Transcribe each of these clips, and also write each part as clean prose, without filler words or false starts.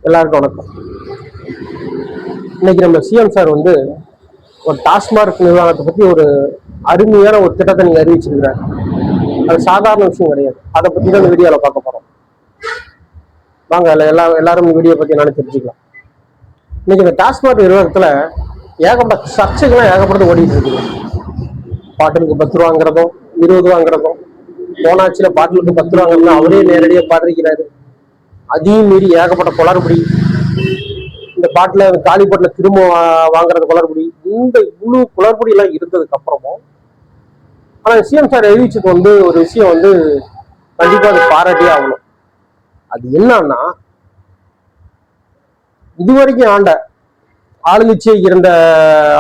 எல்லாருக்கும் வணக்கம். இன்னைக்கு நம்ம சிஎம் சார் வந்து ஒரு டாஸ்மார்க் நிர்வாகத்தை பத்தி ஒரு அருமையான ஒரு திட்டத்தை நீங்க அறிவிச்சிருக்கிறார். அது சாதாரண விஷயம் கிடையாது. அதை பத்தி தான் இந்த வீடியோல பார்க்க போறோம். வாங்க எல்லாரும் வீடியோ பத்தி என்னன்னு தெரிஞ்சுக்கலாம். இன்னைக்கு இந்த டாஸ்மார்க் நிர்வாகத்துல ஏகப்பட்ட சர்ச்சைகள்லாம் ஏகப்பட்டது ஓடிட்டு இருக்குது. பாட்டிலுக்கு 10 ரூபாங்கிறதும் 20 ரூபாங்கிறதும், போனாச்சில பாட்டிலுக்கு 10 ரூபாங்கிறதும் அவரே நேரடியாக பாடுறாரு. அதையும் மீறி ஏகப்பட்ட குளறுபடி, இந்த பாட்டில காலி பாட்டில திரும்ப வாங்குறது குளறுபடி, இந்த இவ்வளவு குளறுபடி எல்லாம் இருந்ததுக்கு அப்புறமும் ஆனா சிஎம் சார் அறிவிச்சது வந்து ஒரு விஷயம் வந்து கண்டிப்பா அது பாராட்டியே ஆகணும். அது என்னன்னா, இதுவரைக்கும் ஆண்ட ஆளுங்கட்சியை இருந்த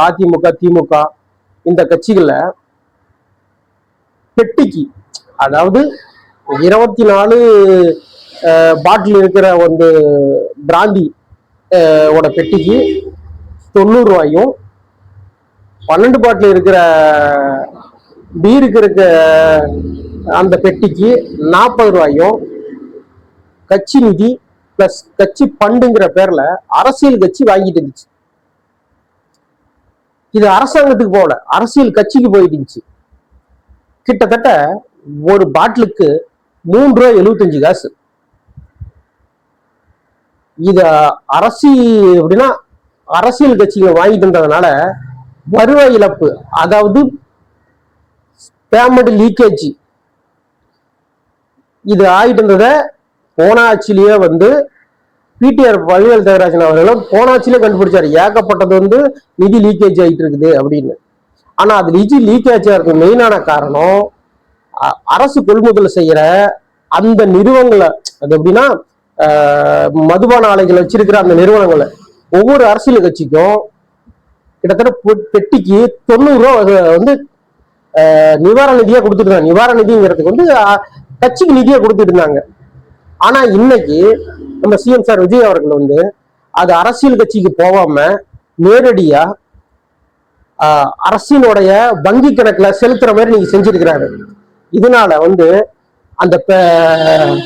அதிமுக திமுக இந்த கட்சிகள்ல பெட்டிக்கு, அதாவது 24 பாட்டில் இருக்கிற வந்து பிராந்தி ஓட பெட்டிக்கு 90 ரூபாயும், 12 பாட்டில் இருக்கிற பீருக்கு இருக்க அந்த பெட்டிக்கு 40 ரூபாயும் கட்சி நிதி பிளஸ் கட்சி பண்டுங்கிற பேர்ல அரசியல் கட்சி வாங்கிட்டு இருந்துச்சு. இது அரசாங்கத்துக்கு போகல, அரசியல் கட்சிக்கு போயிட்டு இருந்துச்சு. கிட்டத்தட்ட ஒரு பாட்டிலுக்கு 3 ரூபாய் 75 காசு. இத அப்படின்னா அரசியல் கட்சிகள் வாங்கிட்டு இருந்ததுனால வருவாய் இழப்பு, அதாவது பேமெண்ட் லீக்கேஜ் இது ஆகிட்டு இருந்தத போன ஆட்சியிலேயே வந்து பிடிஆர் பழனிவேல் தியாகராஜன் அவர்களும் போன ஆட்சியிலே கண்டுபிடிச்சாரு. ஏகப்பட்டது வந்து நிதி லீக்கேஜ் ஆகிட்டு இருக்குது அப்படின்னு. ஆனா அது நிதி லீக்கேஜ் ஆகிறதுக்கு மெயினான காரணம் அரசு கொள்முதல் செய்யற அந்த நிறுவனங்களை, அது எப்படின்னா மதுபான ஆலைகள் வச்சிருக்கிற அந்த நிறுவனங்களை ஒவ்வொரு அரசியல் கட்சிக்கும் கிட்டத்தட்ட பெட்டிக்கு 90 ரூபா வந்து நிவாரண நிதியா கொடுத்துட்டு இருந்தாங்க. நிவாரண நிதிங்கிறதுக்கு வந்து கட்சிக்கு நிதியா கொடுத்துட்டு இருந்தாங்க. ஆனா இன்னைக்கு நம்ம சிஎம் சார் விஜய் அவர்கள் வந்து அது அரசியல் கட்சிக்கு போகாம நேரடியா அரசினுடைய வங்கி கணக்குல செலுத்துற மாதிரி நீங்க செஞ்சிருக்கிறாரு. இதனால வந்து அந்த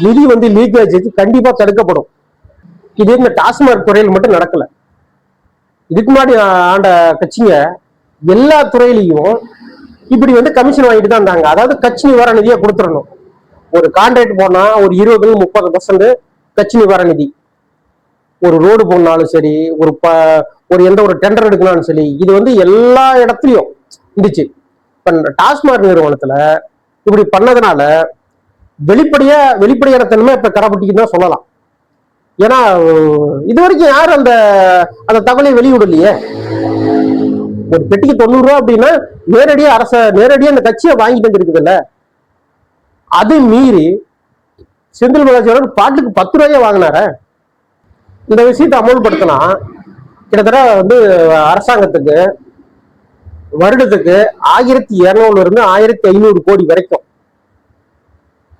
நிதி வந்து லீக்கேஜ் கண்டிப்பா தடுக்கப்படும். இது இந்த டாஸ்மாக் துறையில் மட்டும் நடக்கல. இதுக்கு முன்னாடி ஆண்ட கட்சிங்க எல்லா துறையிலையும் இப்படி வந்து கமிஷன் வாங்கிட்டு தான் இருந்தாங்க. அதாவது கட்சி நிவாரண நிதியா கொடுத்துடணும். ஒரு கான்ட்ராக்ட் போனா ஒரு 20-30% கட்சி நிவாரண நிதி. ஒரு ரோடு போனாலும் சரி, ஒரு எந்த ஒரு டெண்டர் எடுக்கணும்னு சரி, இது வந்து எல்லா இடத்துலயும் இருந்துச்சு. இப்ப டாஸ்மாக் நிறுவனத்துல இப்படி பண்ணதுனால வெளிப்படையான தன்மை இப்ப கரப்பட்டிக்கு தான் சொல்லலாம். ஏன்னா இது வரைக்கும் யாரும் அந்த தகவலை வெளியிடலையே. ஒரு பெட்டிக்கு 90 ரூபா அப்படின்னா நேரடியா அந்த கட்சியை வாங்கிட்டு வந்துருக்குதுல்ல. அது மீறி செந்தில் பாலாஜி பாட்டுக்கு 10 ரூபாயே வாங்கினார. இந்த விஷயத்தை அமல்படுத்தினா கிட்டத்தட்ட வந்து அரசாங்கத்துக்கு வருடத்துக்கு 1200 இருந்து 1500 கோடி வரைக்கும்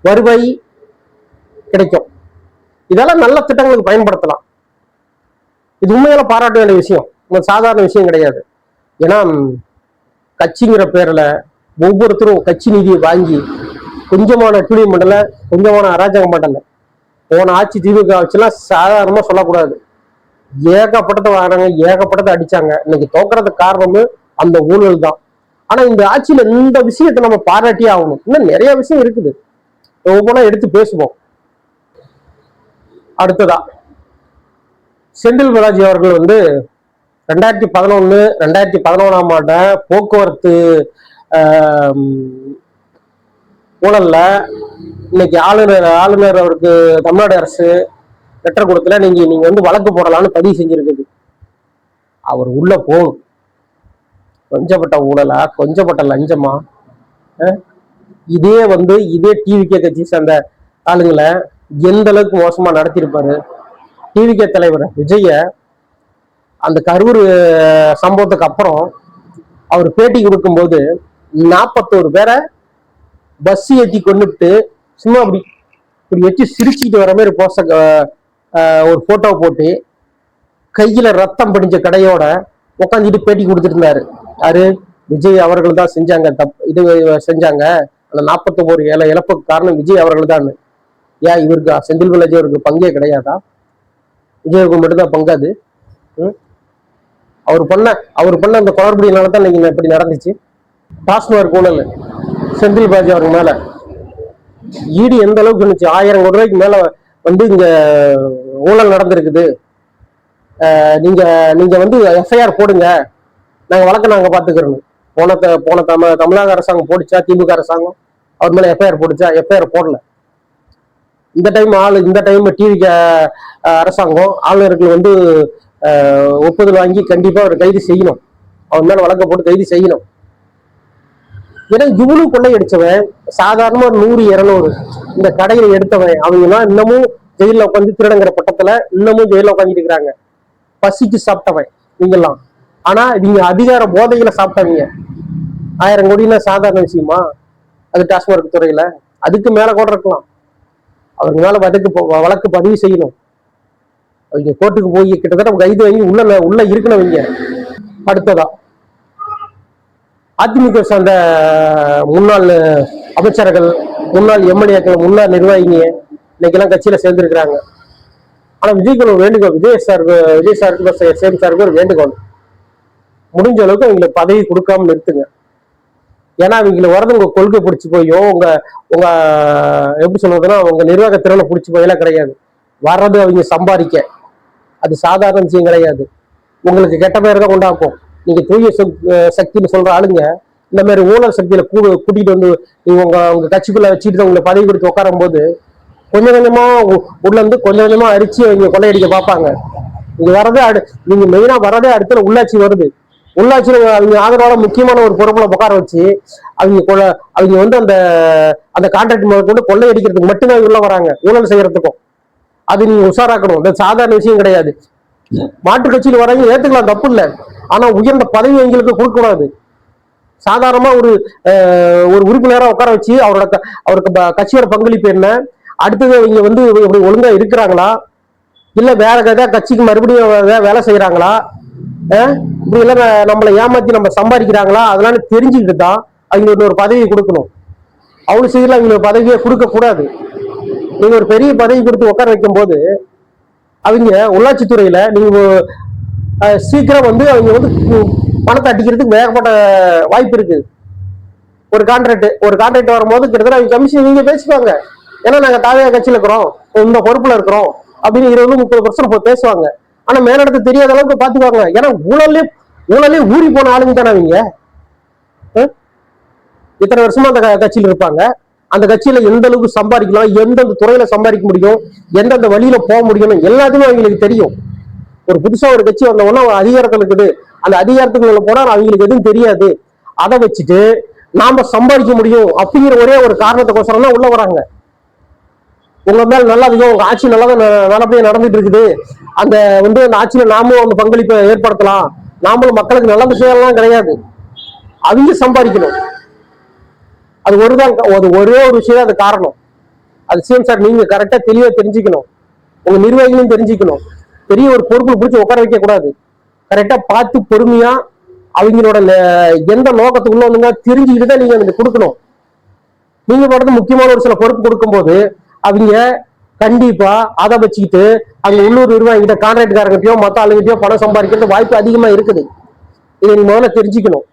வருவாய் கிடைக்கும். இதெல்லாம் நல்ல திட்டங்களுக்கு பயன்படுத்தலாம். இது உண்மையில பாராட்ட வேண்டிய விஷயம், சாதாரண விஷயம் கிடையாது. ஏன்னா கட்சிங்கிற பேர்ல ஒவ்வொருத்தரும் கட்சி நிதியை வாங்கி கொஞ்சமான டூலி மண்டல, கொஞ்சமான அராஜக மண்டல, போன ஆட்சி திமுக ஆட்சியெல்லாம் சாதாரணமா சொல்லக்கூடாது. ஏகப்பட்டதை வாங்கினாங்க, ஏகப்பட்டதை அடிச்சாங்க. இன்னைக்கு தோக்குறதுக்கு காரணமும் அந்த ஊழல் தான். ஆனா இந்த ஆட்சியில இந்த விஷயத்தை நம்ம பாராட்டியே ஆகணும். இன்னும் நிறைய விஷயம் இருக்குது, ஒவ்வொன்றா எடுத்து பேசுவோம். அடுத்ததா செந்தில் பாலாஜி அவர்கள் வந்து 2011-2011ஆம் ஆண்ட போக்குவரத்து ஊழல்ல இன்னைக்கு ஆளுநர் அவருக்கு தமிழ்நாடு அரசு லெட்டர் கொடுக்கல, நீங்க வந்து வழக்கு போடலாம்னு பதிவு செஞ்சிருக்குது. அவர் உள்ள போகணும். கொஞ்சப்பட்ட ஊழலா, கொஞ்சப்பட்ட லஞ்சமா? இதே டிவிகே கட்சி சேர்ந்த ஆளுங்களை எந்த அளவுக்கு மோசமா நடத்திருப்பாரு. டிவிகே தலைவர் விஜய அந்த கரூர் சம்பவத்துக்கு அப்புறம் அவர் பேட்டி கொடுக்கும்போது 41 பேரை பஸ் ஏற்றி கொண்டுட்டு சும்மா அப்படி வச்சு சிரிச்சுக்கிட்டு வர மாதிரி ஒரு போட்டோ போட்டு கையில ரத்தம் படிஞ்ச கடையோட உட்காந்துட்டு பேட்டி கொடுத்துட்டு இருந்தாரு. யாரு? விஜய் அவர்கள் தான் செஞ்சாங்க இது செஞ்சாங்க. அந்த 41 இழப்புக்கு காரணம் விஜய் அவர்கள் தான். ஏன் இவருக்கு செந்தில் பாலாஜி அவருக்கு பங்கே கிடையாதா? விஜய்க்கு மட்டும்தான் பங்காது. ம்? அவர் பண்ண அந்த குளறுபடியினால தான் நீங்க இப்படி நடந்துச்சு. டாஸ்மாக் ஊழல் செந்தில் பாலாஜி அவங்க மேல ஈடு எந்த அளவுக்கு இருந்துச்சு, 1000 கோடி ரூபாய்க்கு மேல வந்து இங்க ஊழல் நடந்திருக்குது. நீங்க நீங்க வந்து எஃப்ஐஆர் போடுங்க, நாங்க பாத்துக்கிறோம். போன தமிழக அரசாங்கம் போடுச்சா, திமுக அரசாங்கம் அவர் மேல எஃப்ஐஆர் போடுச்சா? எஃப்ஐஆர் போடல. இந்த டைம் டிவி அரசாங்கம் ஆளுநர்கள் வந்து ஒப்புதல் வாங்கி கண்டிப்பா அவர் கைது செய்யணும், அவர் மேல வழக்க போட்டு கைது செய்யணும். ஏன்னா இவ்வளவு கொள்ளையடிச்சவன் சாதாரணமா 100, 200 இந்த கடையில எடுத்தவன் அவங்கலாம் இன்னமும் ஜெயில உட்காந்து திருடங்கிற பட்டத்துல இன்னமும் ஜெயில உட்காந்துட்டு இருக்கிறாங்க. பசிக்கு சாப்பிட்டவன் நீங்கெல்லாம். ஆனா நீங்க அதிகார போதைகளை சாப்பிட்டவங்க. 1000 கோடினா சாதாரண விஷயமா? அது டாஸ்மாக் துறையில அதுக்கு மேல கூட இருக்கலாம். அவங்க மேல வழக்கு பதிவு செய்யணும். அவங்க கோர்ட்டுக்கு போய் கிட்டத்தட்ட கைது வாங்கி உள்ள இருக்கணும்ங்க. அடுத்ததா அதிமுக சார்ந்த முன்னாள் அமைச்சர்கள், முன்னாள் எம்எல்ஏக்கள், முன்னாள் நிர்வாகிங்க இன்னைக்கெல்லாம் கட்சியில சேர்ந்திருக்கிறாங்க. ஆனா விஜய்க்கு ஒரு வேண்டுகோள், விஜய் சாருக்கு ஒரு வேண்டுகோள், முடிஞ்ச அளவுக்கு அவங்களுக்கு பதவி கொடுக்காம நிறுத்துங்க. ஏன்னா அவங்களுக்கு வரது உங்க கொள்கை பிடிச்சி போயோ, உங்க உங்க எப்படி சொல்றதுன்னா உங்க நிர்வாக திறனை பிடிச்சி போயெல்லாம் கிடையாது. வர்றது அவங்க சம்பாதிக்க, அது சாதாரண விஷயம் கிடையாது. உங்களுக்கு கெட்ட பேர் தான் உண்டாக்கும். நீங்க தூய சக்தின்னு சொல்ற ஆளுங்க இந்த மாதிரி ஊழல் சக்தியில கூட்டிட்டு வந்து நீங்க உங்க கட்சிக்குள்ள வச்சுட்டு உங்களை பதவி கொடுத்து உட்காரும் போது கொஞ்சம் கொஞ்சமா உள்ள இருந்து கொஞ்சம் கொஞ்சமா அரிச்சு அவங்க கொள்ளையடிக்க பார்ப்பாங்க. நீங்க வரதே நீங்க மெயினா வரதே அடுத்த உள்ளாட்சி வருது. உள்ளாட்சியில அவங்க ஆதரவான முக்கியமான ஒரு பொறுப்புல உட்கார வச்சு அவங்க வந்து அந்த கான்ட்ராக்ட் முதல் கொண்டு கொள்ளையடிக்கிறதுக்கு மட்டும்தான் உள்ள வராங்க, ஊழல் செய்யறதுக்கும். அது நீங்க உஷாராக்கணும். அது சாதாரண விஷயம் கிடையாது. மாற்று கட்சியில் வராங்க ஏத்துக்கலாம், தப்பு இல்லை. ஆனா உயர்ந்த பதவி எங்களுக்கு கொடுக்க கூடாது. சாதாரணமா ஒரு உறுப்பினராக உட்கார வச்சு அவருக்கு கட்சியோட பங்களிப்பு என்ன, அடுத்தது இங்க வந்து இப்படி ஒழுங்கா இருக்கிறாங்களா, இல்ல வேற ஏதாவது கட்சிக்கு மறுபடியும் வேலை செய்யறாங்களா, இப்படி எல்லாம் நம்மளை ஏமாத்தி நம்ம சம்பாதிக்கிறாங்களா, அதெல்லாம் தெரிஞ்சுக்கிட்டு தான் அவங்க ஒரு பதவியை கொடுக்கணும். அவ்வளவு சீக்கிரம் அவங்களுக்கு பதவியை கொடுக்க கூடாது. நீங்க ஒரு பெரிய பதவி கொடுத்து உட்கார வைக்கும் போது அவங்க உள்ளாட்சித்துறையில நீங்க சீக்கிரம் வந்து அவங்க வந்து பணத்தை அடிக்கிறதுக்கு வேகப்பட்ட வாய்ப்பு இருக்கு. ஒரு கான்ட்ராக்ட் வரும்போது கிட்டத்தட்ட அவங்க கமிஷன் நீங்க பேசுவாங்க. ஏன்னா நாங்க தாவையா கட்சியில இருக்கிறோம், இந்த பொறுப்புல இருக்கிறோம் அப்படின்னு 20-30% பேசுவாங்க. ஆனா மேலிடத்து தெரியாத அளவுக்கு பாத்துக்குவாங்க. ஏன்னா ஊழலே ஊறி போன ஆளுங்க தானே அவங்க. இத்தனை வருஷமா அந்த கட்சியில இருப்பாங்க. அந்த கட்சியில எந்த அளவுக்கு சம்பாதிக்கலாம், எந்தெந்த துறையில சம்பாதிக்க முடியும், எந்தெந்த வழியில போக முடியும் எல்லாத்தையுமே அவங்களுக்கு தெரியும். ஒரு புதுசா ஒரு கட்சி வந்தவொன்னா அதிகாரத்துல இருக்குது, அந்த அதிகாரத்துக்குள்ள போனா அவங்களுக்கு எதுவும் தெரியாது. அதை வச்சுட்டு நாம சம்பாதிக்க முடியும் அப்படிங்கிற ஒரே ஒரு காரணத்துக்கோசரம் தான் உள்ள வராங்க. உங்க மேல நல்லா இருக்கும், உங்க ஆட்சி நல்லபடியா நடந்துட்டு இருக்குது, அந்த ஆட்சியில நாமும் அந்த பங்களிப்பை ஏற்படுத்தலாம், நாமளும் மக்களுக்கு நல்லது செய்யலாம் கிடையாது. அவங்க சம்பாதிக்கணும். அது ஒரே ஒரு விஷயம் அது காரணம். அது சிஎம் சார் நீங்க கரெக்டா தெளிவா தெரிஞ்சுக்கணும், உங்க நிர்வாகிகளும் தெரிஞ்சுக்கணும். பெரிய ஒரு பொறுப்பு பிடிச்சி உட்கார வைக்க கூடாது. கரெக்டா பார்த்து பொறுமையா அவங்களோட எந்த நோக்கத்துக்குள்ள வந்துங்க தெரிஞ்சுக்கிட்டு தான் நீங்க கொடுக்கணும். நீங்க போடுறது முக்கியமான ஒரு சில பொறுப்பு கொடுக்கும் போது அவங்க கண்டிப்பா அதை வச்சுக்கிட்டு அங்க உள்ளூர் நிர்வாகிகிட்ட கான்ட்ராக்ட்காரங்கிட்டயோ மத்த ஆளுங்கிட்டயோ பணம் சம்பாதிக்கிறது வாய்ப்பு அதிகமா இருக்குது. இதை நீங்க முதல்ல தெரிஞ்சுக்கணும்.